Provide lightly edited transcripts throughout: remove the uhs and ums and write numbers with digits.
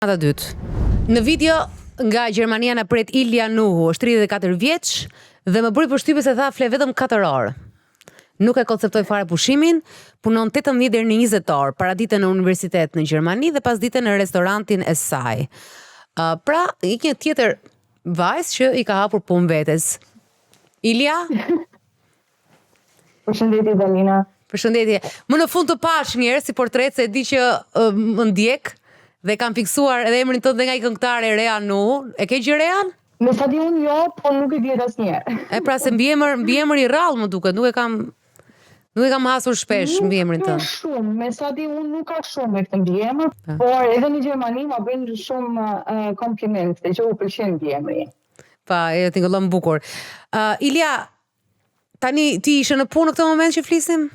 Ata dytë. Në video nga Gjermania na pret Ilja Nuhu, është 34 vjeç dhe më bëri përshtypje se tha fle vetëm 4 orë. Nuk e konceptoi fare pushimin, punon 18 deri në 20 orë, paraditën në universitet në Gjermani dhe pasditën në restorantin e saj. Pra, një tjetër vajzë që i ka hapur punë vetes. Ilja? Përshëndetje Dalina. Përshëndetje. Më në fund të pash njerë si portret se e di që më ndjek dhe kam fiksuar edhe emrin tënd dhe nga i këngëtare Rea Nuhu. E ke gjë Rean? Me sa di unë jo, po nuk e di asnjëherë. E pra se mbiemër i rrallë më duket, nuk e kam hasur shpesh mbiemrin tënd. Shumë, me sa di unë nuk ka shumë me këtë mbiemër, por edhe në Gjermani ma bëjnë shumë kompliment, dhe që u pëlqen mbiemri. Pa, e tingëllon bukur. Ilja, tani ti ishe në punë në këtë moment që flisim?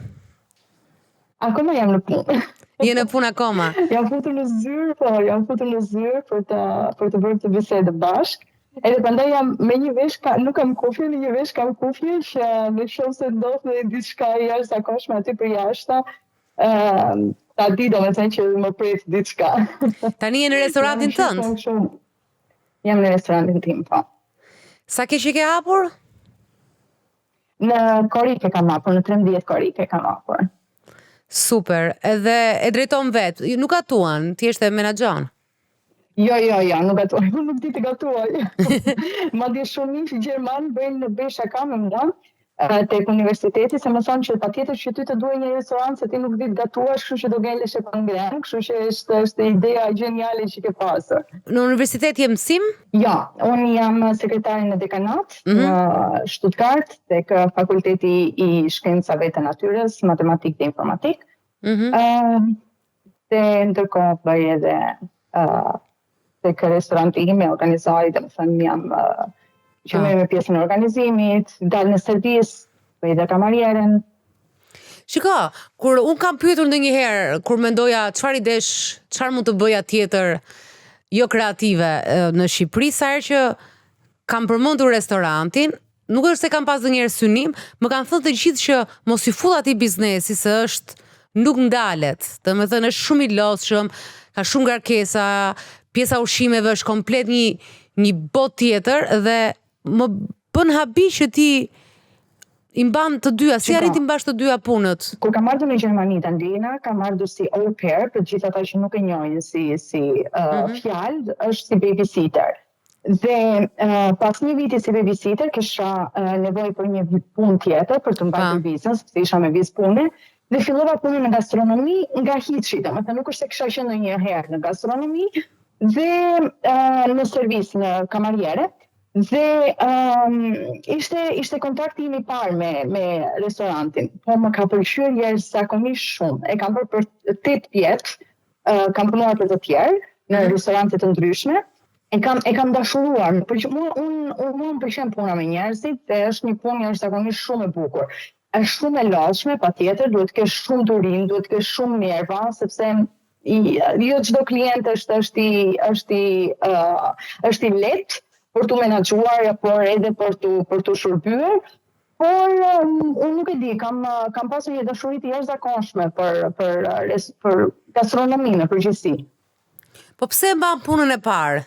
Akoma jam në punë. Je në punë akoma? Jam futur në zyrë për të bërë të bisedë bashkë. Edhe prandaj jam me një vesh, nuk kam kufje, në një vesh kam kufje që në shumë se ndodhë diçka jashtëzakonshme aty për jashtë, ta di domethënë që më pret diçka. Tani je në restorantin tënd? Jam në restorantin tim, po. Sa ke që ke hapur? Në korike kam hapur, në 13 korike kam hapur. Super, edhe e drejton vetë, nuk gatuan, ti e menaxhon? Jo, nuk gatuaj, nuk di të gatuaj. Madje shumë Gjerman bëjnë shaka me mua tek universiteti, se më thonë që patjetër që ty të duhet një restorant se ti nuk di të gatuash, kështu që do gjellesh e pangren, kështu që është ideja geniale që ke pasur. Në universitet je mësim? Ja, unë jam sekretare në dekanat, në Stuttgart, tek fakulteti i shkencave të natyrës, matematik dhe informatik. Dhe ndërkohë bëj edhe tek restoranti ime organizoj, dhe më thënë jam që me pjesën e organizimit, dalë në servis, bëj dhe kamarierën. Shiko, kur unë kam pyetur ndonjëherë, kur mendoja çfarë idesh, çfarë mund të bëja tjetër jo kreative në Shqipëri, sa herë që kam përmendur restorantin, nuk është se kam pas ndonjëherë synim, më kanë thënë të gjithë që mos i full atij biznesi se nuk ndalet. Domethënë është shumë i lodhshëm, ka shumë ngarkesa, pjesa ushqimeve është komplet një botë tjetër dhe më bën habi që ti i mban të dyja, si arrit i mbash të dyja punët? Kur kam ardhur në Gjermani të ndina, kam ardhur si au pair, për gjithë ata që nuk e njohin si fjalë, është si babysitter. Dhe pas një viti si babysitter, kisha nevojë për një punë tjetër për të mbajtur vizën, sepse isha me vizë pune, dhe fillova punën në gastronomi nga hiçi, domethënë nuk është se kisha qenë ndonjëherë në gastronomi, dhe në servis në kamariere. Dhe ishte kontakti im i parë me restorantin, po më ka pëlqyer jashtëzakonisht shumë. E kam bërë për 8 vjet, kam punuar për të tjerë në restorante të ndryshme. E kam dashuruar, unë më pëlqen puna me njerëzit dhe është një punë jashtëzakonisht shumë e bukur. Është shumë e lodhshme, patjetër, duhet të kesh shumë durim, duhet të kesh shumë nerva, sepse jo çdo klient është i lehtë për të menaxhuar, por edhe për të shërbyer, por unë nuk e di, kam pasur një dashuri të jashtëzakonshme për gastronominë në përgjithësi. Po pse e mban punën e parë?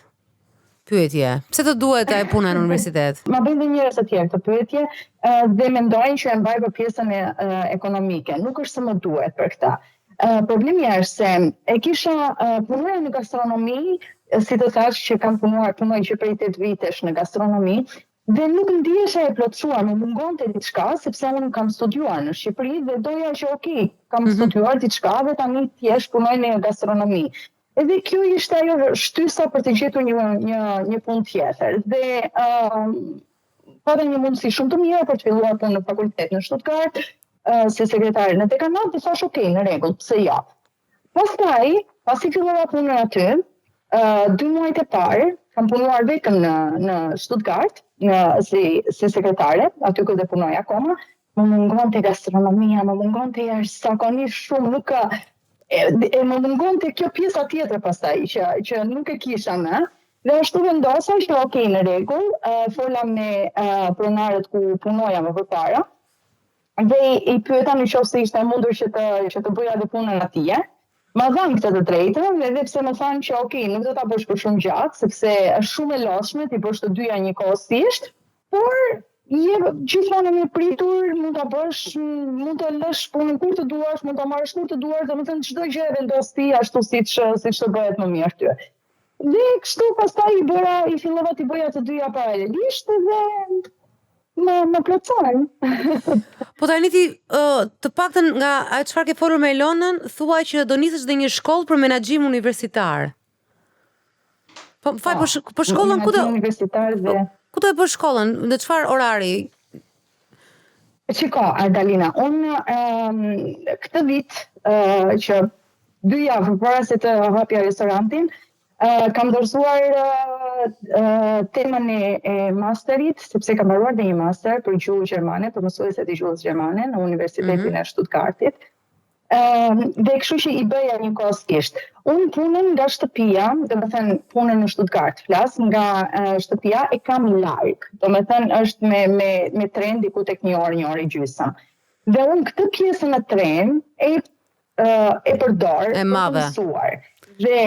Pyetje. Pse të duhet ajo puna në universitet? Ma bëjnë dhe njerëz të tjerë të pyetje dhe mendojnë që e mbaj për pjesën ekonomike. Nuk është se më duhet për këtë. Problemi është se e kisha punuar në gastronomi, si të thash që kam punoj që për 8 vitesh në gastronomi, dhe nuk ndihesha e plotësuar, më mungonte diçka, sepse unë kam studiuar në Shqipëri dhe doja që kam studiuar diçka dhe tani thjesht punoj në gastronomi. Edhe kjo ishte ajo shtysa për të gjetur një punë tjetër. Dhe pata një mundësi shumë të mirë për të filluar punë në fakultet në Stuttgart, si sekretare në dekanat, dhe thash në rregull, pse jo. Pastaj, pasi fillova punën aty, 2 muajt e parë, kam punuar vetëm në Stuttgart, si sekretare, aty ku dhe punoj akoma, më mungonte gastronomia, më mungonte jashtëzakonisht shumë, më mungonte kjo pjesa tjetër pastaj, që nuk e kisha më, dhe ashtu vendosa që në rregull, fola me pronarët ku punoja më përpara, dhe i pyeta nëse ishte mundur që të bëja edhe punën atje. Ma dhanë këtë të drejtën, edhe pse më thanë që ok, nuk do ta bësh për shumë gjatë, sepse është shumë e lodhshme ti bësh të dyja njëkohësisht, por je gjithmonë e pritur, mund ta bësh, mund të lësh punën kur të duash, mund ta marrësh kur të duash, domethënë çdo gjë e vendos ti ashtu siç të bëhet më mirë ty. Dhe kështu pastaj i fillova të bëja të dyja paralelisht dhe më plotësojnë. Po tani ti, të paktën nga çfarë ke folur me Elonën, thua që do nisësh dhe një shkollë për menaxhim universitar. Po fal, po shkollën ku do? Universitar dhe ku do e bësh shkollën? Në çfarë orari? Shiko, Ardalina, unë këtë vit që 2 javë para se të hapja restorantin, kam dorëzuar temën e masterit, sepse kam mbaruar dhe një master për gjuhë gjermane, për mësuese të gjuhës gjermane në Universitetin e Stuttgartit. Dhe kështu që i bëja njëkohësisht. Unë punën nga shtëpia, domethënë punën në Stuttgart flas, nga shtëpia e kam larg. Domethënë është me tren diku tek 1 orë e gjysmë. Dhe unë këtë pjesën e tren e përdor e madhe. Dhe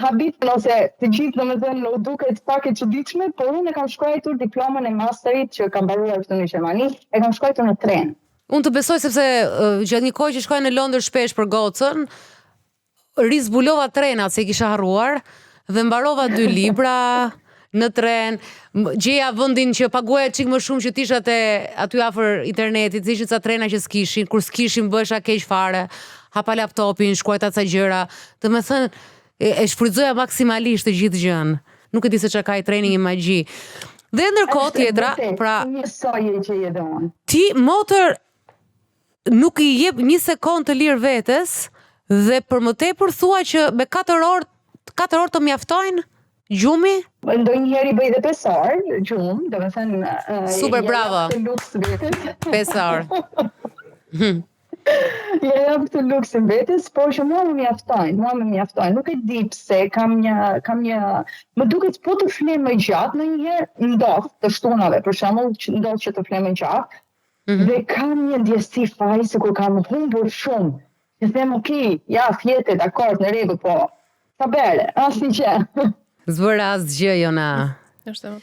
habit ose të gjithë domethënë u duket pak e çuditshme, por unë kam shkruar diplomën e masterit që kam mbaruar këtu në Gjermani, e kam shkruar në tren. Unë të besoj sepse gjatë një kohë që shkoj në Londër shpesh për gocën, rizbulova trenat se i kisha harruar dhe mbarova 2 libra në tren, gjeja vendin që paguaja çik më shumë që tisha aty afër internetit, ishin ca trena që s'kishin, kur s'kishin bësha keq fare, hapa laptopin, shkruajta ca gjëra, domethënë e shfrytëzoja maksimalisht të gjithë gjën. Nuk e di se çka ka i treni një magji. Dhe ndërkohë tjetra, pra njësoj që je dhe unë. Ti motër nuk i jep një sekond të lirë vetes dhe për më tepër thua që me 4 orë të mjaftojnë gjumi? Ndonjëherë bëj dhe 5 orë gjumë, domethënë super bravo. 5 orë. Ja jam këtë luksin vetes, por që mua më mjaftojnë. Nuk e di pse, kam një, më duket po të flen më gjatë, ndonjëherë ndodh të shtunave, për shembull, ndodh që të flen më gjatë, dhe kam një ndjesi faj se kur kam humbur shumë. Që them, ja, fjete, dakord, në rregull, po, sa bere, asnjë gjë. Zbëra asgjë, Jona.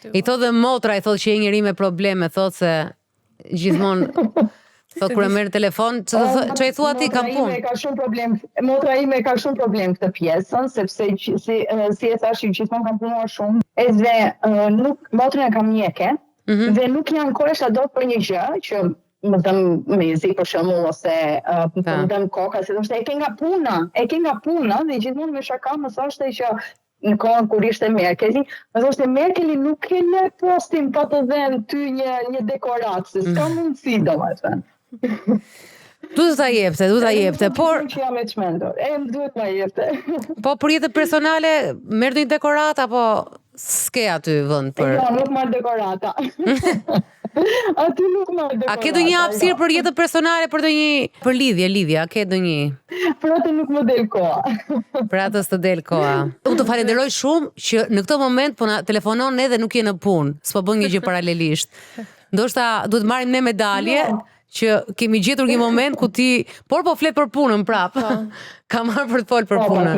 I thot dhe motra, i thot që e njëri me probleme, thot se gjithmonë thot kur e merr telefon, ç'e thua ti kam punë. Motra ime ka shumë problem këtë pjesën, sepse si e thash, gjithmonë kam punuar shumë. Edhe motrën e kam mjeke, dhe nuk janë kohësha dot për një gjë që më dëm mezi për shembull ose më dëm koka, se thoshte e ke nga puna, dhe gjithmonë me shaka më thoshte që në kohën kur ishte Merkeli, më thoshte Merkeli nuk e lë postin pa të dhënë ty një dekorat, se s'ka mundësi domethënë. Duhet ta jepte, por që jam e çmendur. Duhet ta jepte. Po për jetën personale merr një dekorat apo s'ke aty vend për? Jo, nuk marr dekorata. Aty nuk marr dekorata. A ke ndonjë hapësirë për jetën personale, për lidhje, a ke ndonjë? Për atë nuk më del koha. Për atë s'të del koha. Unë të falenderoj shumë që në këtë moment po na telefonon edhe nuk je në punë, s'po bën një gjë paralelisht. Ndoshta duhet marrim ne medalje. Që kemi gjetur një moment ku ti, por po flet për punën prap. Ka marrë për të folë për punën.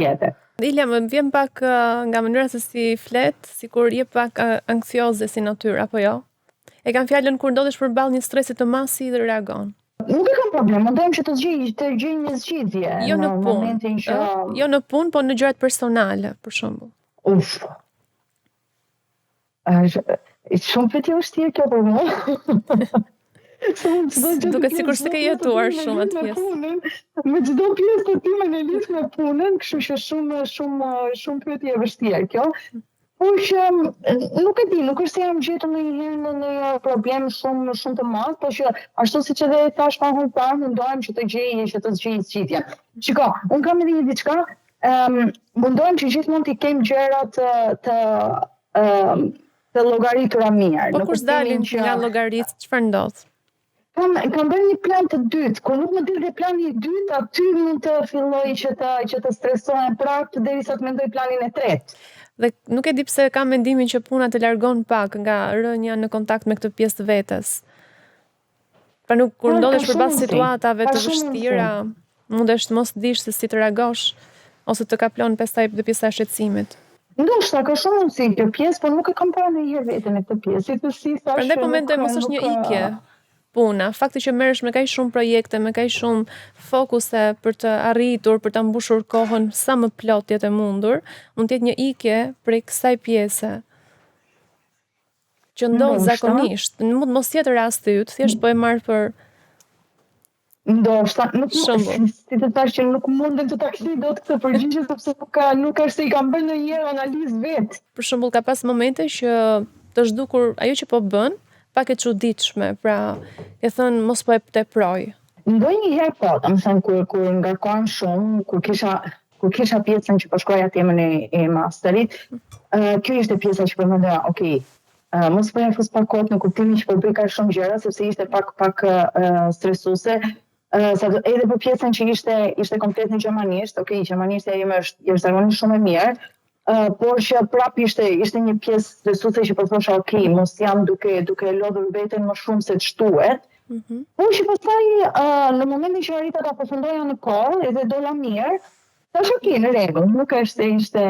Ilja, më vjen pak nga mënyra se si flet, sikur je pak anksioze si natyrë, apo jo? E kam fjalën kur ndodhesh përballë një stresi të madh si dhe reagon. Nuk e kam problem, mundojmë që të gjej një zgjidhje. Jo në punë, jo në punë, po në gjërat personale, për shembull. Shumë për t'ju vështirë kjo për mua. Duke sikur s'ke jetuar shumë atë pjesë. Me çdo pjesë të time në lidhje me punën, kështu që shumë pyetje e vështirë kjo. Por që nuk e di, nuk është se jam gjetur ndonjëherë në një problem shumë të madh, por që ashtu siç edhe thash pa parë, mundohem që të zgjej zgjidhje. Shiko, un kam edhe një diçka, mundohem që gjithmonë të kem gjëra të llogaritura mirë. Po kur dalin nga llogarit, çfarë ndodh? Kam bërë një plan të dytë, kur nuk më dilë plani i dytë, aty mund të filloj që të stresohem prapë derisa të mendoj planin e tretë. Dhe nuk e di pse kam mendimin që puna të largon pak nga rënja në kontakt me këtë pjesë të vetes. Pra nuk kur ndodhesh ka përballë shumë situatave ka të shumë vështira, mundesh të mos dish se si të reagosh ose të kaplon pastaj dhe pjesa e shqetësimit. Ndoshta ka shumë mundësi kjo pjesë, por nuk e kam parë ndonjëherë veten e këtë pjesë. Si të si thash. Prandaj po mendoj mos është një ikje puna. Fakti që merresh me kaq shumë projekte, me kaq shumë fokuse për të arritur, për ta mbushur kohën sa më plot jetë e mundur, mund të jetë një ikje prej kësaj pjese. Që ndodh zakonisht, mund mos jetë rasti yt, thjesht po e marr për ndoshta nuk shembull. si të thash që nuk mundem të ta kthej dot këtë përgjigje sepse nuk është se i kam bërë ndonjëherë analizë vet. Për shembull ka pas momente që të zhdukur ajo që po bën, pak e çuditshme, pra e thënë mos po e teproj. Ndonjëherë po, domethënë kur ngarkohem shumë, kur kisha pjesën që po shkroja temën e masterit, kjo ishte pjesa që po mendoja, okay, mos po ja fus pak kohë në kuptimin që po bëj kaq shumë gjëra sepse ishte pak stresuese. Edhe për pjesën që ishte komplet në gjermanisht, okay, gjermanishtja ime është jashtëzakonisht shumë e mirë, por që prap ishte një pjesë stresuese që po thosha, okay, mos jam duke lodhur veten më shumë se ç'duhet. Por që pastaj në momentin që arrita ta përfundoja në kohë edhe dola mirë, thash okay, në rregull, nuk është se ishte.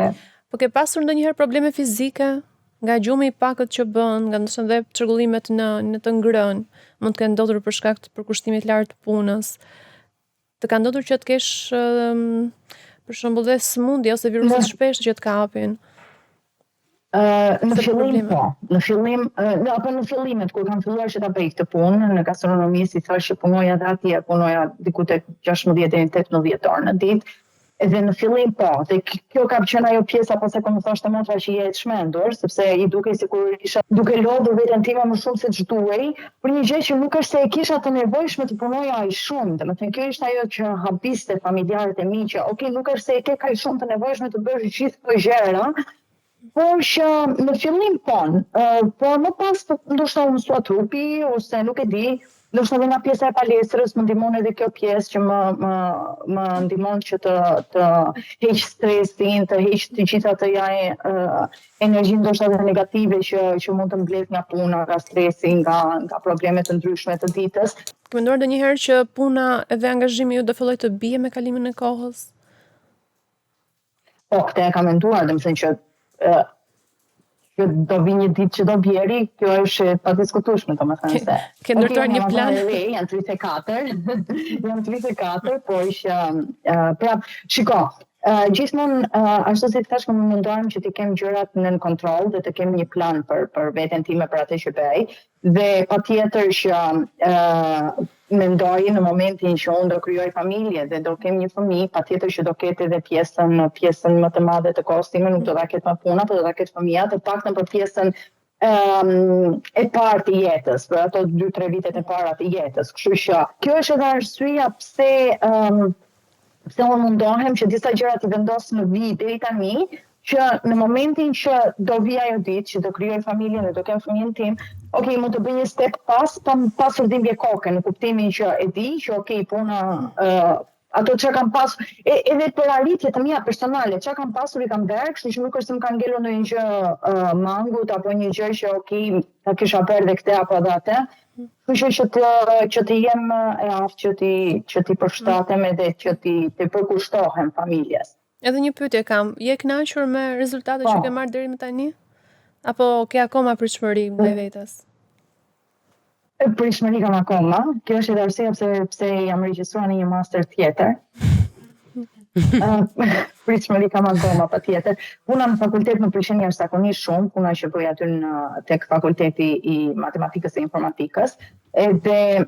Po ke pasur ndonjëherë probleme fizike? Nga gjumi i pakët që bën, nga ndoshta edhe çrregullimet në të ngrënë, mund të kenë ndodhur për shkak të përkushtimit lartë të punës. Të ka ndodhur që të kesh për shembull dhe smundje ose viruset shpesh që të kapin. Në fillim po, në fillimet kur kam filluar që ta bëj këtë punë në gastronomi, si thash që punoja dhe atje, punoja diku tek 16 deri në 18 orë në ditë. Edhe në fillim po, dhe kjo ka qenë ajo pjesa pas e ku më thoshte motra që je e çmendur, sepse i dukej sikur isha duke lodhur veten time më shumë se ç'duhej, për një gjë që nuk është se e kisha të nevojshme të punoja aq shumë. Domethënë kjo ishte ajo që habiste familjarët e mi që okay, nuk është se e ke kaq shumë të nevojshme të bësh gjithë këto gjëra, por që në fillim po, por më pas ndoshta u mësua trupi ose nuk e di. Ndoshta edhe nga pjesa e palestrës më ndihmon edhe kjo pjesë që më ndihmon që të heq stresin, të heq të gjitha të energjinë ndoshta edhe negative që mund të mbledh nga puna, nga stresi, nga problemet të ndryshme të ditës. Ke menduar ndonjëherë që puna edhe angazhimi ju do filloj të bie me kalimin e kohës? Po, këtë e kam menduar, domethënë që do vi një ditë që do bjeri, kjo është pa diskutueshme, domethënë se. Ke ndërtuar një plan? Jam 34, por që prap, shiko, gjithmonë ashtu si thash që më mendohem që të kem gjërat nën kontroll dhe të kem një plan për veten time për atë që bëj, dhe patjetër që mendoj në momentin që unë do krijoj familje dhe do kem një fëmijë, patjetër që do ketë edhe pjesën më të madhe të kohës time, nuk do ta ketë më puna, por do ta ketë fëmia, të paktën për pjesën e parë të jetës, për ato 2-3 vitet e para të jetës. Kështu që kjo është edhe arsyeja pse unë mundohem që disa gjëra të vendos në vit deri tani, që në momentin që do vi ajo ditë që do krijoj familjen dhe do kem fëmijën tim, okay, mund të bëj një step pas dhimbje koke, në kuptimin që e di që okay, puna ato që kam pasur, edhe për arritje të mia personale, që kam pasur i kam bërë, kështu që nuk është se më kanë ngelur ndonjë gjë mangut apo një gjë që okay, ta kisha bërë dhe këtë apo atë. Kështu që të jem e aftë që ti përshtatem edhe që ti përkushtohem familjes. Edhe një pyetje kam, je kënaqur me rezultatet që ke marrë deri më tani? Apo ke akoma pritshmëri ndaj vetes? Pritshmëri kam akoma. Kjo është edhe arsyeja pse jam regjistruar në një master tjetër. Pritshmëri kam akoma patjetër. Puna në fakultet më pëlqen jashtëzakonisht shumë, puna që bëj aty tek fakulteti i matematikës e informatikës. Edhe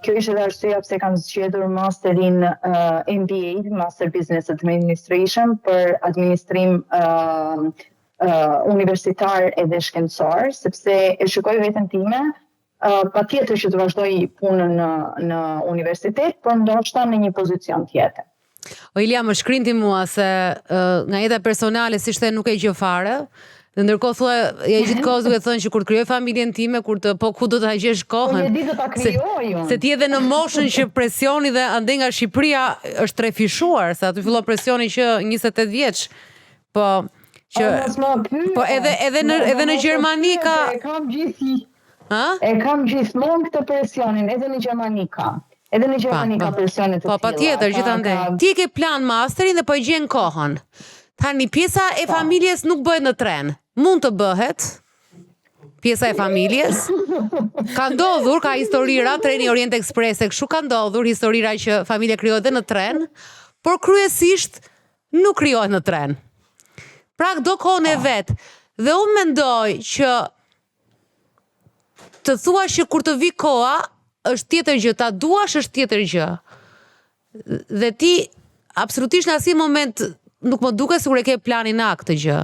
kjo ishte edhe arsyeja pse kam zgjedhur masterin MBA, Master Business Administration, për administrim universitar edhe shkencor, sepse e shikoj veten time, patjetër që të vazhdoj punën në universitet, por ndoshta në një pozicion tjetër. O Ilia, më shkrinti mua se nga jeta personale si shte nuk e gjë fare, dhe ndërkohë thua, ja gjithë kohës duke thënë që kur të krijoj familjen time, ku do ta gjesh kohën? Po, di do ta krijoj unë. Se ti edhe në moshën që presioni dhe ande nga Shqipëria është trefishuar, se aty fillon presioni që 28 vjeç. Po, që po edhe në Gjermani ka kam gjithë E kam gjithmonë këtë presionin, edhe në Gjermani kam. Edhe në Gjermani ka presionet të tilla. Po, patjetër, gjithandaj. Ti ke plan masterin dhe po e gjen kohën. Tani pjesa e familjes nuk bëhet në tren. Mund të bëhet pjesa e familjes. Ka ndodhur, ka historira, treni Orient Express e kështu ka ndodhur, historira që familja krijohet dhe në tren, por kryesisht nuk krijohet në tren. Pra do kohën e vet. Dhe unë mendoj që të thua që kur të vi koha është tjetër gjë, ta duash është tjetër gjë. Dhe ti absolutisht në asnjë moment nuk më duket sikur e ke planin A këtë gjë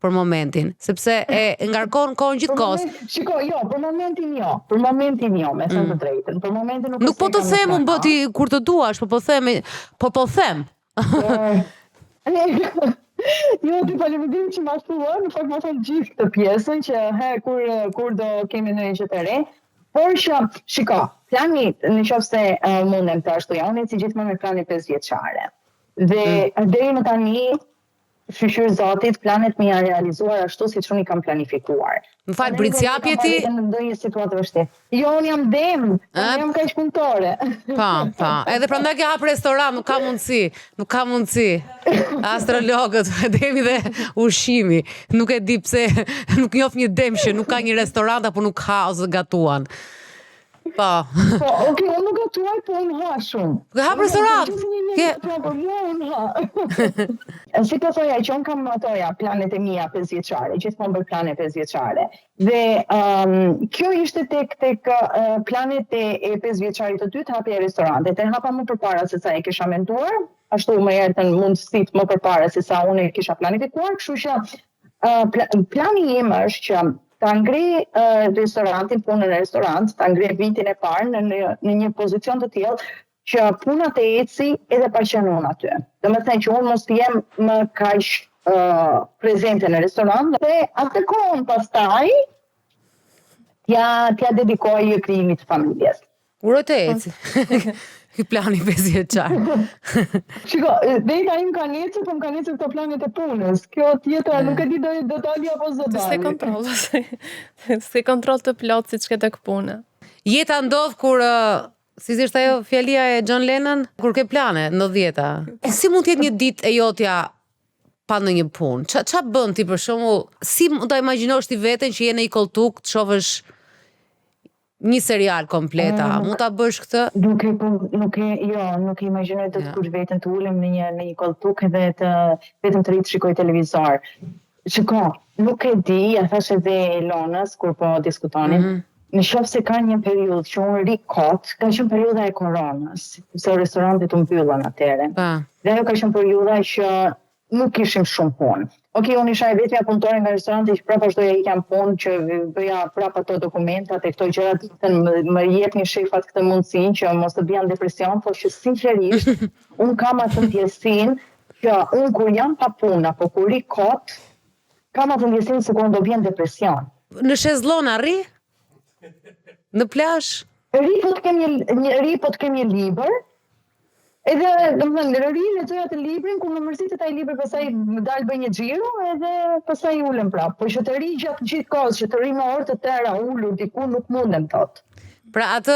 për momentin, sepse e ngarkon kohën gjithkohës. Shiko, jo, për momentin jo, me thënë të drejtën. Për momentin nuk po të them unë bëti kur të duash, po them. Jo, ti faleminderit që ma thua, në fakt më thon gjithë këtë pjesën që kur do kemi ndonjë gjë të re, por që shiko, plani nëse mundem të ashtu janë si gjithmonë me plani 5 vjeçare. Dhe deri më tani shqyr Zotit, planet mi janë realizuar ashtu siç unë i kam planifikuar. Më fal, britsjapje ti? Në ndonjë situatë vështirë. Jo, unë jam dem, jam kaq punëtore. Pa. Edhe prandaj ke hap restorant, nuk ka mundësi. Astrologët, demi dhe ushqimi. Nuk e di pse, nuk njoh një dem që nuk ka një restorant apo nuk ka ose gatuan. Po, okay, unë nuk gatuaj, po unë ha shumë. Ke hap restorant? Si të thoja, që unë kam planet e mia 5 vjeçare, gjithmonë për plane 5 vjeçare. Dhe kjo ishte tek planet e 5 vjeçarit të dytë hapja e restorantet. E hapa më përpara se sa e kisha menduar, ashtu më erdhën mundësit më përpara se sa unë e kisha planifikuar, kështu që plani im është që ta ngri restorantin, punën në restorant, ta ngri vitin e parë në një pozicion të tillë që puna të eci edhe pa qenë unë aty. Domethënë që unë mos të jem më kaq prezente në restorant dhe atë kohën pastaj t'ja dedikoj krijimit të familjes. Uroj të eci. Ky plani 5 vjeçar. Shiko, deta im ka ecur, po më kanë ecur këto planet e punës. Kjo tjetra nuk e di do dali apo s'do dali. Se kontroll të plot siç ke tek puna. Jeta ndodh kur si ishte ajo fjalia e John Lennon, kur ke plane në 90-ta. Si mund të jetë një ditë e jotja pa ndonjë punë? Ç'a bën ti për shembull? Si mund ta imagjinosh ti veten që je në një koltuk, të shohësh një serial kompleta, mund ta bësh këtë? Nuk e imagjinoj të kush veten të ulem në një koltuk edhe vetëm të rrit shikoj televizor. Shiko, nuk e di, ja thash edhe Elonës kur po diskutonin. Në qoftë se ka një periudhë që unë ri kot, ka qenë periudha e koronës, se restorantet u mbyllën atëherë. Dhe ajo ka qenë periudha që nuk kishim shumë punë. Okej, unë isha e vetmja punëtore nga restoranti që prapë vazhdoja ikja në punë, që bëja prapë ato dokumentat e këto gjërat, më jepnin shefat këtë mundësinë që mos të bija në depresion, por që sinqerisht unë kam atë ndjesinë që unë kur jam pa punë apo kur ri kot, kam atë ndjesinë se kur do bija në depresion. Në shezllon arri? Në plazh? Ri po të kem një libër. Edhe, domethënë, lexoja të librin, kur më mërzitet ai libër, pastaj dal bëj një xhiro, edhe pastaj ulem prapë. Po që të ri gjatë gjithë kohës, që të ri me orë të tëra ulur diku nuk mundem thotë. Pra atë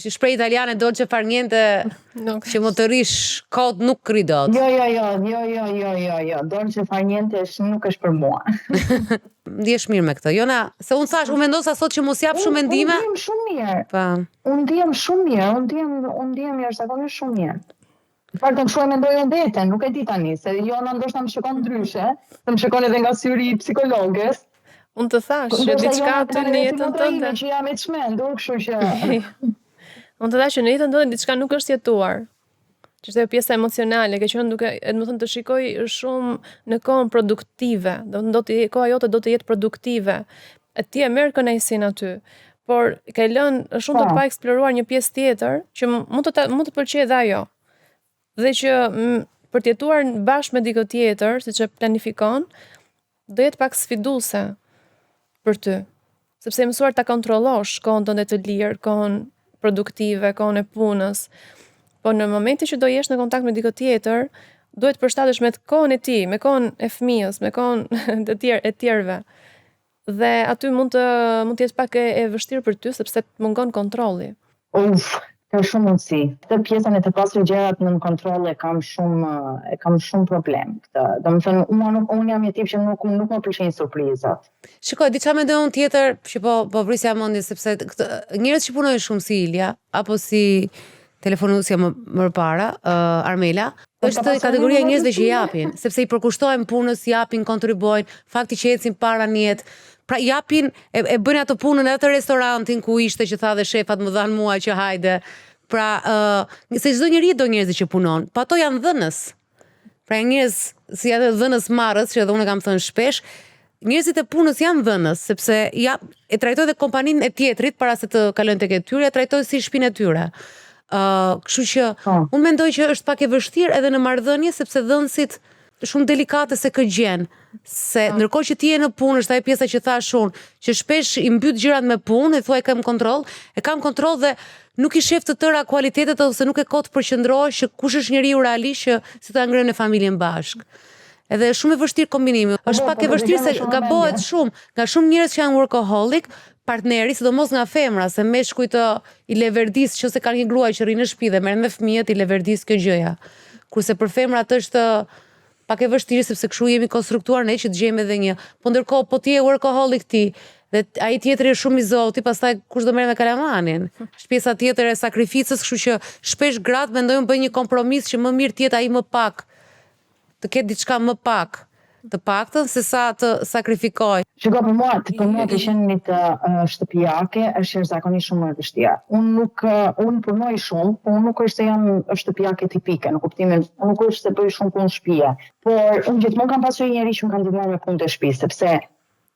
shpreh italiane dolce far niente, që më të rish kot nuk kri dot. Jo, dolce far niente nuk është për mua. Ndihesh mirë me këtë. Jona, se unë thash, unë vendosa sot që mos jap shumë mendime. Unë ndihem shumë mirë. Pa. Unë ndihem shumë mirë, unë ndihem jashtëzakonisht shumë mirë. Në fakt unë shoj mendoj vetën, nuk e di tani, se Jona ndoshta më shikon ndryshe, të më shikon edhe nga syri i psikologes. Unë të thash që diçka aty në jetën tënde. Që jam e çmendur, kështu që Unë të thash që në jetën tënde diçka nuk është jetuar. Që është ajo pjesa emocionale, ke qenë duke, domethënë të shikoj shumë në kohën produktive, koha jote do të jetë produktive. E ti e merr kënaqësinë aty, por ke lënë shumë të pa eksploruar një pjesë tjetër që mund të pëlqejë edhe ajo. Dhe që për të jetuar bashkë me dikë tjetër, siç e planifikon, do jetë pak sfiduese për ty, sepse mësuar ta kontrollosh kohën tënde të lirë, kohën produktive, kohën e punës. Po në momentin që do jesh në kontakt me dikë tjetër, duhet përshtatesh me kohën e tij, me kohën e fëmijës, me kohën e tjerëve. Dhe aty mund të jetë pak e vështirë për ty sepse të mungon kontrolli. Ka shumë mundësi. Këtë pjesën e të pasur gjërat në kontroll e kam shumë problem. Domethënë unë jam një tip që nuk më pëlqejnë surprizat. Shikoj, diçka mendoj unë tjetër, që po vrisja mendjen sepse njerëz që punojnë shumë si Ilja apo si telefonusja më para, Armela, është kategoria e njerëzve që japin, sepse i përkushtojnë punës, japin, kontribuojnë, fakti që ecin para në jetë. Pra japin, e bën ato punën edhe të restorantin ku ishte që tha dhe shefat më dhanë mua që hajde. Pra, se çdo njeri do njerëz që punon, po ato janë dhënës. Pra njerëz si atë dhënës marrës, që edhe unë kam thënë shpesh, njerëzit e punës janë dhënës, sepse e trajtoj dhe kompaninë e tjetrit para se të kalojnë tek e tyre, e trajtoj si shtëpinë e tyre. Kështu që unë mendoj që është pak e vështirë edhe në marrëdhënie sepse dhënësit shumë delikate se këgjen, se ndërkohë që ti je në punë, është ajo pjesa që thash unë, që shpesh i mbyt gjërat me punë, e thua e kam kontroll dhe nuk i shef të tëra kualitetet ose nuk e ka të përqendrohesh që kush është njeriu realisht që si ta ngrënë familjen bashkë. Edhe është shumë e vështirë kombinimi. Është pak e vështirë se gabohet shumë, nga shumë njerëz që janë workaholic, partneri, sidomos nga femra, se meshkujt i leverdis, nëse kanë një gruaj që rri në shtëpi dhe merren me fëmijët, i leverdis kjo gjëja. Kurse për femrat është pak e vështirë sepse kështu jemi konstruktuar ne që të gjejmë edhe një. Po ndërkohë po ti je workaholic ti dhe ai tjetri është shumë i zoti, pastaj kush do merret me kalamanin. Është pjesa tjetër e sakrificës, kështu që shpesh gratë mendojnë bëjnë një kompromis që më mirë të jetë ai më pak, të ketë diçka më pak, të paktën se sa të sakrifikoj. Shiko, për mua të qenit shtëpiake është zakonisht shumë e vështirë. Unë punoj shumë, po unë nuk është se jam shtëpiake tipike, në kuptimin, unë nuk është se bëj shumë punë shtëpie, por unë gjithmonë kam pasur njëri që më kanë ndihmuar me punë të shtëpisë, sepse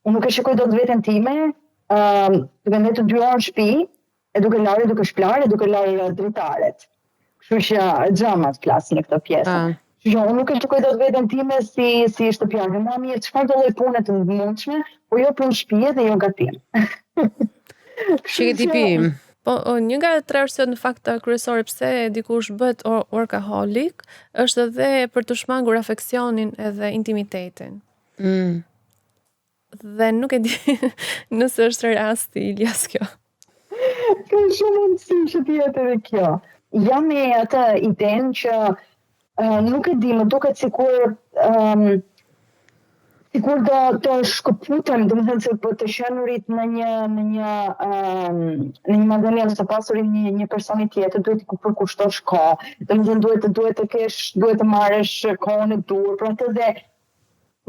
unë nuk e shikoj dot veten time, duke ndetur 2 orë në shtëpi, e duke larë, duke shplarë, duke larë dritaret. Kështu që xhamat flas në këtë pjesë. Jo, unë nuk e shikoj dot veten time si shtëpiake. Mua mirë çfarë do lloj pune të mundshme, po jo punë shtëpie dhe jo gatim. Shikë tipi im. Po, një nga 3 arsyet në fakt kryesore pse dikush bëhet workaholic është edhe për të shmangur afeksionin edhe intimitetin. Dhe nuk e di nëse është rasti Iljas kjo. Ka shumë mundësi që të jetë edhe kjo. Jam me atë idenë që nuk e di, më duket sikur do të shkëputem, domethënë se po të shënurit në një marrëdhënie ose të pasurit një personi tjetër, duhet të përkushtosh kohë, domethënë duhet të marrësh kohën e dur, për atë dhe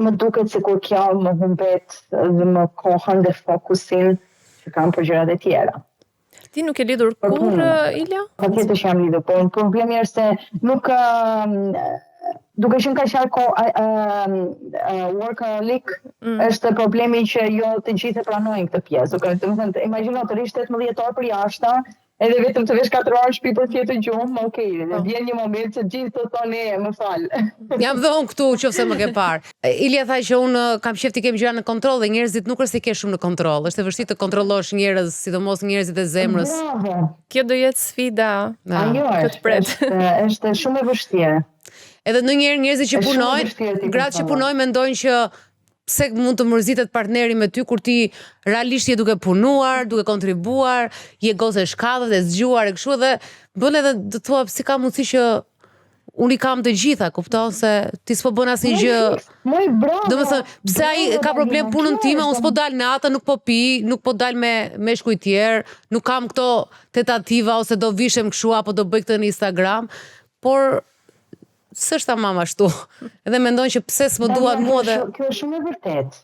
më duket sikur kjo më humbet dhe më kohën dhe fokusin që kam për gjërat e tjera. Ti nuk e lidhur kur, Ilja? Patjetër që jam lidhur, po problemi është se nuk duke qenë kaq workaholic, është problemi që jo të gjithë e pranojnë këtë pjesë. Domethënë, imagjino të rish 18 orë për jashtë, edhe vetëm të vesh 4 orë në shtëpi për tjetër gjumë, okej, dhe vjen një moment që gjithë të thonë më fal. Jam dhe unë këtu qofse më ke parë. Ilja tha që unë kam qef të kem gjëra në kontroll dhe njerëzit nuk është se ke shumë në kontroll. Është e vështirë të kontrollosh njerëz, sidomos njerëzit e zemrës. Bravo. Kjo do jetë sfida këtë pret. Është shumë e vështirë. Edhe ndonjëherë njerëzit që punojnë, gratë që punojnë mendojnë që pse mund të mërzitet partneri me ty kur ti realisht je duke punuar, duke kontribuar, je gozë e shkallët, e zgjuar e kështu dhe bën edhe të thua si ka mundësi që unë i kam të gjitha, kupton se ti s'po bën asnjë gjë. Moj bravo. Domethënë, pse ai ka problem punën time, unë s'po dal natë, nuk po pi, nuk po dal me shkuj tjerë, nuk kam këto tentativa ose do vishem kështu apo do bëj këtë në Instagram, por s'është tamam ashtu. Edhe mendon që pse s'më duat mua dhe kjo është shumë e vërtetë.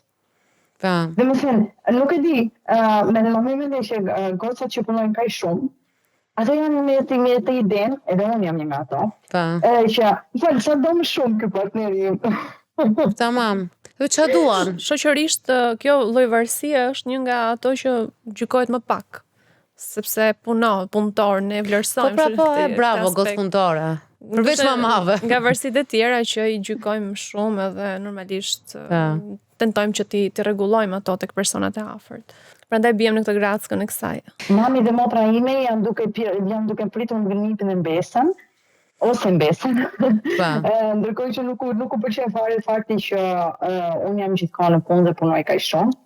Pa. Domethënë, nuk e di, me mendoj që gocat që punojnë kaq shumë, ato janë me të idenë, edhe unë jam një nga ato. Pa. Që sa do më shumë ky partneri im. Tamam. Dhe ç'a duan? Shoqërisht kjo llojvarësia është një nga ato që gjykohet më pak. Sepse punëtor ne vlerësojmë. Po, bravo, gocë punëtore. Përveç mamave. Nga varësitë e tjera që i gjykojmë shumë edhe normalisht tentojmë që ti rregullojmë ato tek personat e afërt. Prandaj bijem në këtë grackën e kësaj. Mami dhe motra ime janë duke pritur ngrinipin e mbesën ose mbesën. Ndërkohë që nuk u pëlqen fare fakti që unë jam gjithkohë në punë dhe punoj kaq shumë.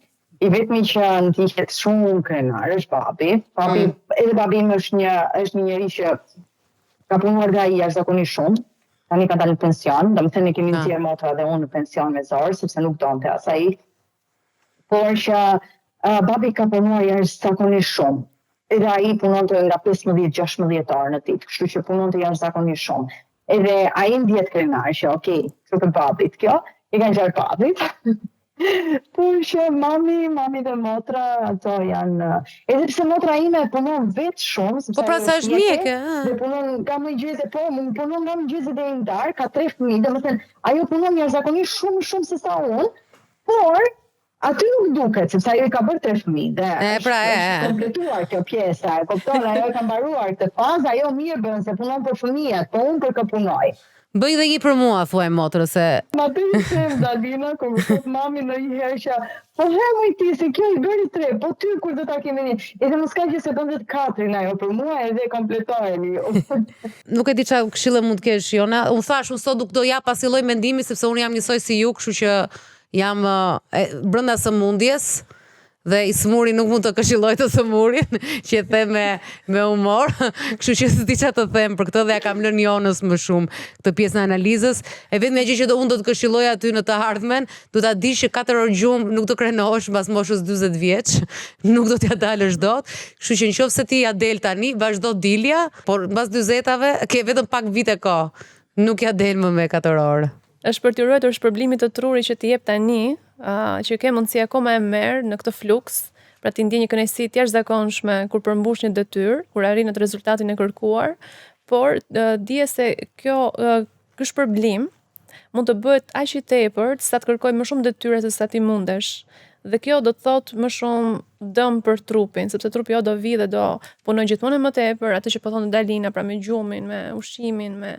I vetmi që ndihet shumë krenar është babi. Edhe babi im është një njerëz që ka punuar nga i jashtëzakonisht shumë. Tani ka dalë në pension, domethënë ne kemi nxjerrë motra dhe unë në pension me zor, sepse nuk donte as ai. Por që babi ka punuar jashtëzakonisht shumë. Edhe ai punonte nga 15-16 orë në ditë, kështu që punonte jashtëzakonisht shumë. Edhe ai ndihet krenar që kështu të babit kjo, i kanë gjarë babit. Por që mami dhe motra ato janë, edhe pse motra ime punon vetë shumë, Po pra sa është mjeke, dhe punon nga mëngjesi, punon nga mëngjesi deri në darkë, ka 3 fëmijë, domethënë ajo punon jashtëzakonisht shumë se sa unë, por aty nuk duket, sepse ajo i ka bërë 3 fëmijë dhe është kompletuar kjo pjesa, e kupton, ajo ka mbaruar këtë fazë, ajo mirë bën se punon për fëmijët, po unë për kë punoj. Bëj dhe një për mua, thuaj motrë, se... Ma të i them, Dalina, kur më thot mami në një herë që po hemoj ti, se kjo i bëri 3, po ty kur do ta kemi një. Edhe më s'ka që se bëndet 4 ajo për mua edhe kompletojeni. Nuk e di çfarë këshille mund të kesh, Jona. Unë thash, unë sot do ja pas lloj mendimi, sepse unë jam njësoj si ju, kështu që jam brenda sëmundjes. Dhe i smuri nuk mund të këshilloj të sëmurin, që e them me humor, kështu që s'di çfarë të them për këtë dhe ja kam lënë Jonës më shumë këtë pjesën e analizës. E vetmja gjë që unë do të këshilloj aty në të ardhmen, do ta dish që 4 orë gjumë nuk do krenohesh mbas moshës 40 vjeç, nuk do t'ja dalësh dot. Kështu që nëse ti ja del tani, vazhdo dilja, por mbas 40-tave ke vetëm pak vite kohë. Nuk ja del më me 4 orë. Është për të ruajtur shpërblimit të trurit që t'i jep tani, që ke mundësi akoma e merr në këtë fluks, pra ti ndjen një kënaqësi të jashtëzakonshme kur përmbush një detyrë, kur arrin atë rezultatin e kërkuar, por dije se ky shpërblim mund të bëhet aq i tepërt sa të kërkoj më shumë detyra se sa ti mundesh. Dhe kjo do të thotë më shumë dëm për trupin, sepse trupi jo do vi dhe do punoj gjithmonë më tepër, atë që po thonë Dalina, pra me gjumin, me ushqimin, me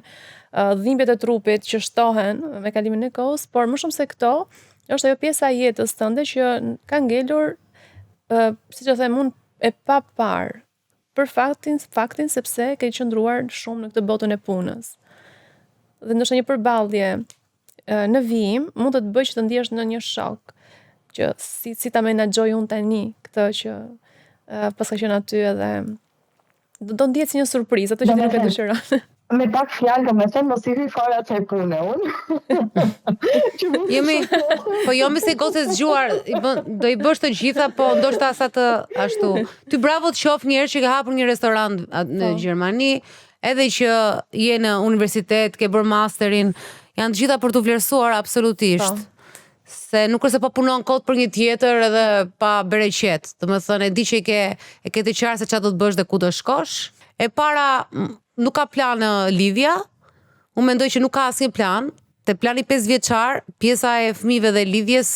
dhimbjet e trupit që shtohen me kalimin e kohës, por më shumë se këto, është ajo pjesa e jetës tënde që ka ngelur, siç e them unë, e pa parë, për faktin sepse ke qëndruar shumë në këtë botën e punës. Dhe ndoshta një përballje në vijim mund të bëjë që të ndihesh në një shok, që si ta menaxhoj unë tani këtë që pas ka qenë aty edhe do ndihet si një surprizë, atë që ti nuk e dëshiron. Me pak fjalë do me thënë mos i hyj fare atë punë unë. Jemi se gocë zgjuar, do i bësh të gjitha, po ndoshta sa të ashtu. Ty bravo të qof një herë që ke hapur një restorant në Gjermani, edhe që je në universitet, ke bërë masterin, janë të gjitha për të vlerësuar absolutisht. Se nuk është se po punon kot për një tjetër edhe pa bereqet. Domethënë e di që e ke të qartë se çfarë do të bësh dhe ku do shkosh. E para nuk ka plan lidhja. Unë mendoj që nuk ka asnjë plan. Te plani 5 vjeçar, pjesa e fëmijëve dhe lidhjes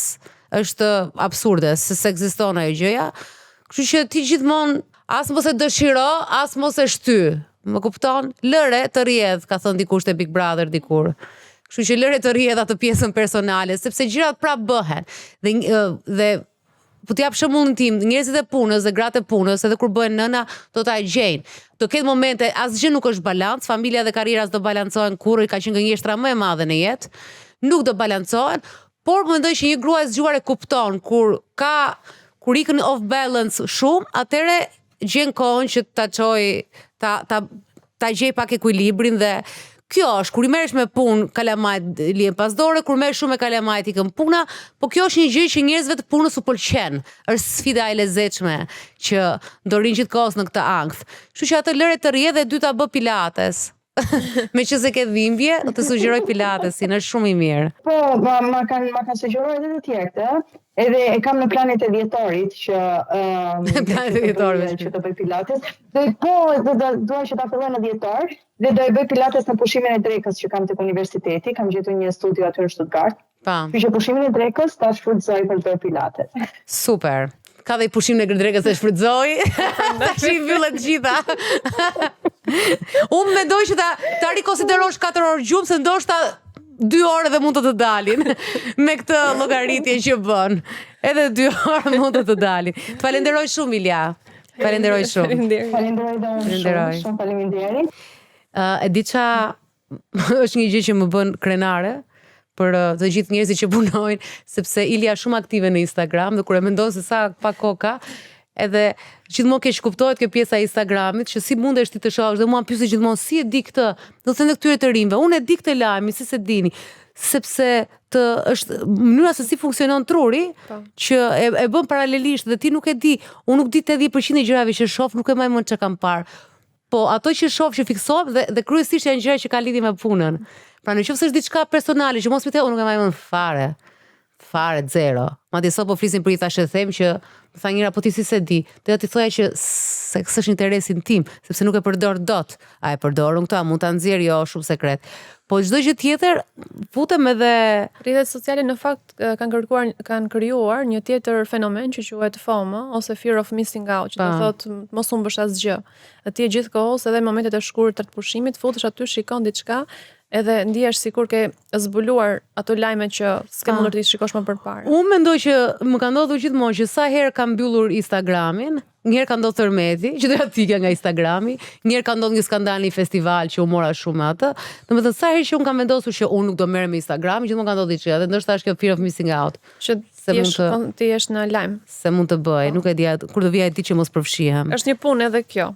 është absurde, se ekziston ajo gjëja. Kështu që ti gjithmonë as mos e dëshiro, as mos e shty. Më kupton? Lëre të rrjedh, ka thënë dikush te Big Brother dikur. Kështu që lëre të rrjedh atë pjesën personale, sepse gjërat prap bëhen. Dhe po t'jap shembullin tim, njerëzit e punës dhe gratë e punës, edhe kur bëhen nëna, do ta gjejnë. Do ketë momente, asgjë nuk është balans, familja dhe karriera s'do balancohen kurrë, ka qenë gënjeshtra më e madhe në jetë. Nuk do balancohen, por mendoj që një grua e zgjuar e kupton kur ikën off balance shumë, atëre gjen kohën që ta çoj, ta gjej pak ekuilibrin dhe kjo është, kur i merresh me punë, kalamajt lihen pas dore, kur merresh shumë me kalamajt ikën puna, po kjo është një gjë që njerëzve të punës u pëlqen. Është sfida e lezetshme që do rinë gjithkohës në këtë ankth. Kështu që atë lëre të rrjedhë e dyta bë pilates. Meqense ke dhimbje, do të sugjeroj pilatesin, është shumë i mirë. Po, ma kanë sugjeruar edhe të tjerë, edhe e kam në planet e dhjetorit që planet e dhjetorit që të bëj pilates. Dhe po, dua që ta filloj në dhjetor, dhe do e bëj pilates në pushimin e drekës që kam tek universiteti, kam gjetur një studio aty në Stuttgart. Kështu që pushimin e drekës ta shfrytëzoj për të bërë pilates. Super. Ka dhe i pushimin e drekës e shfrytëzoj. Tash i mbyllet gjitha. Unë mendoj që ta rikonsiderosh 4 orë gjumë, se ndoshta 2 orë dhe mund të të dalin me këtë llogaritje që bën. Edhe 2 orë mund të dalin. Të falenderoj shumë, Ilja. Falenderoj shumë. Falenderoj dhe unë shumë faleminderit. E di qa është një gjë që më bën krenare për të gjithë njerëzit që punojnë, sepse Ilja shumë aktive në Instagram dhe kur e mendon se sa pa koka, edhe gjithmonë keq kuptohet kjo pjesa e Instagramit, që si mundesh ti të shohësh dhe mua pyesi gjithmonë si e di këtë, do të thënë këtyre të rinjve, unë e di këtë lajm, si se dini, sepse është mënyra se si funksionon truri, që e bën paralelisht dhe ti nuk e di, unë nuk di 80% e gjërave që shoh, nuk e mbaj mend çka kam parë. Po ato që shoh që fiksohem dhe kryesisht janë gjëra që kanë lidhje me punën. Pra nëse është diçka personale që mos më the, unë nuk e mbaj mend fare zero. Madje sot po flisim për i thashë them që tha njëra po ti si se di. Doja ti thoja që se s'është interesin tim, sepse nuk e përdor dot. A e përdorun këto, a mund ta nxjerr jo shumë sekret. Po çdo gjë tjetër futem edhe rrjetet sociale në fakt kanë krijuar një tjetër fenomen që quhet FOMO ose fear of missing out, që do thotë mos humbësh asgjë. Atje gjithkohës edhe në momentet e shkurtra të pushimit futesh aty, shikon diçka edhe ndihesh sikur ke zbuluar ato lajme që s'ke mundur të shikosh më përpara. Unë mendoj që më ka ndodhur gjithmonë që sa herë kam mbyllur Instagramin, njëherë ka ndodhur tërmeti, që doja të ikja nga Instagrami, njëherë ka ndodhur një skandal në një festival që u mora shumë atë. Domethënë sa herë që unë kam vendosur që unë nuk do merrem me Instagramin, gjithmonë ka ndodhur diçka, dhe ndoshta është kjo fear of missing out. Që ti jesh në lajm. Se mund të bëj, nuk e di, kur do vija e di që mos përfshihem. Është një punë edhe kjo.